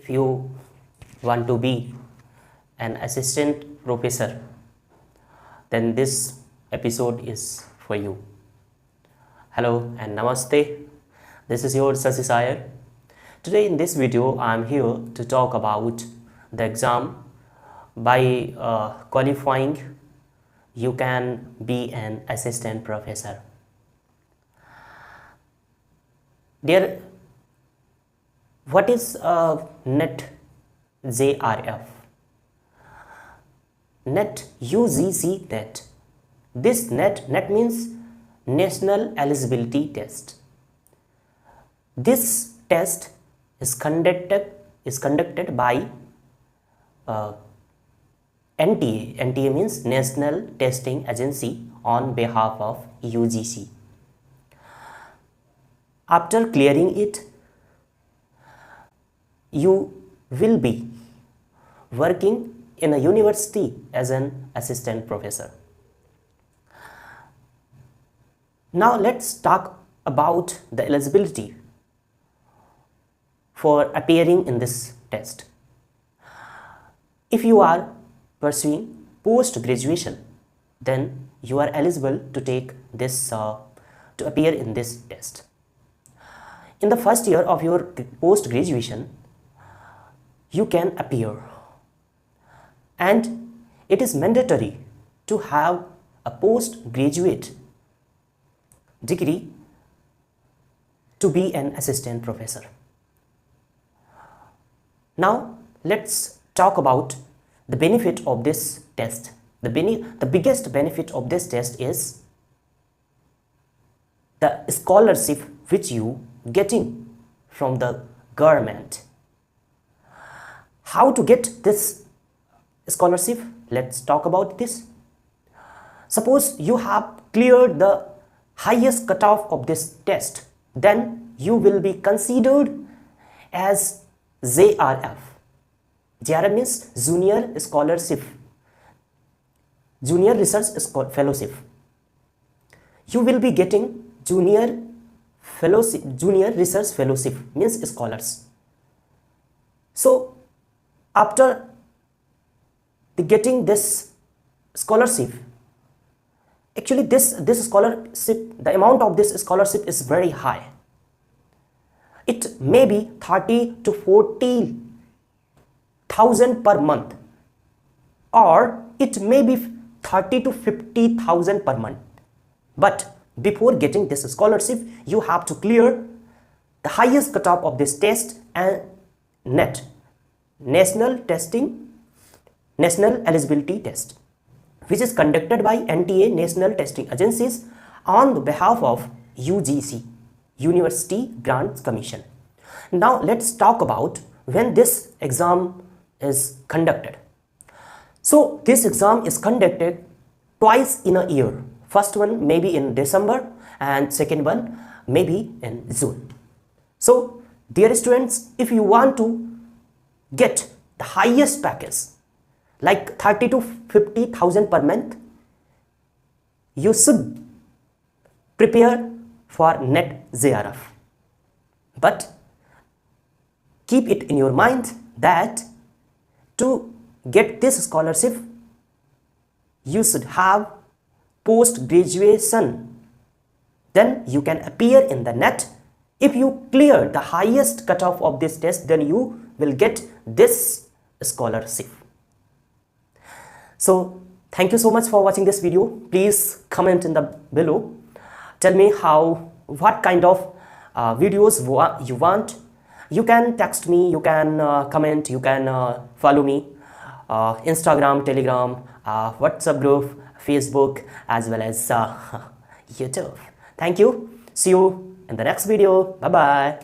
if you want to be an assistant professor, then this episode is for you. Hello and namaste. This is your Sasi Sayer. Today in this video, I am here to talk about the exam. By qualifying, you can be an assistant professor. Dear, what is NET JRF? NET UGC NET. This NET means National Eligibility Test. This test is conducted by NTA. NTA means National Testing Agency on behalf of UGC. After clearing it, you will be working in a university as an assistant professor. Now let's talk about the eligibility for appearing in this test. If you are pursuing post-graduation, then you are eligible to take this to appear in this test. In the first year of your post-graduation, you can appear, and it is mandatory to have a postgraduate degree to be an assistant professor. Now let's talk about the benefit of this test. The biggest benefit of this test is the scholarship which you getting from the government. How to get this scholarship? Let's talk about this. Suppose you have cleared the highest cutoff of this test, then you will be considered as JRF. JRF means Junior Scholarship, Junior Research Fellowship. You will be getting Junior Research Fellowship means scholars. So after getting this scholarship, actually this scholarship, the amount of this scholarship is very high. It may be 30 to 40,000 per month, or it may be 30 to 50,000 per month. But before getting this scholarship, you have to clear the highest cutoff of this test and NET, National Eligibility Test, which is conducted by NTA, National Testing Agencies, on behalf of UGC, University Grants Commission. Now let's talk about when this exam is conducted. So this exam is conducted twice in a year. First one maybe in December and second one maybe in June. So dear students, if you want to get the highest package like 30 to 50,000 per month, you should prepare for NET JRF. But keep it in your mind that to get this scholarship, you should have post-graduation. Then you can appear in the NET. If you clear the highest cutoff of this test, then you will get this scholarship. So thank you so much for watching this video. Please comment in the below. Tell me what kind of videos you want. You can text me, you can comment, you can follow me, Instagram, Telegram, WhatsApp group, Facebook, as well as YouTube. Thank you. See you in the next video. Bye bye.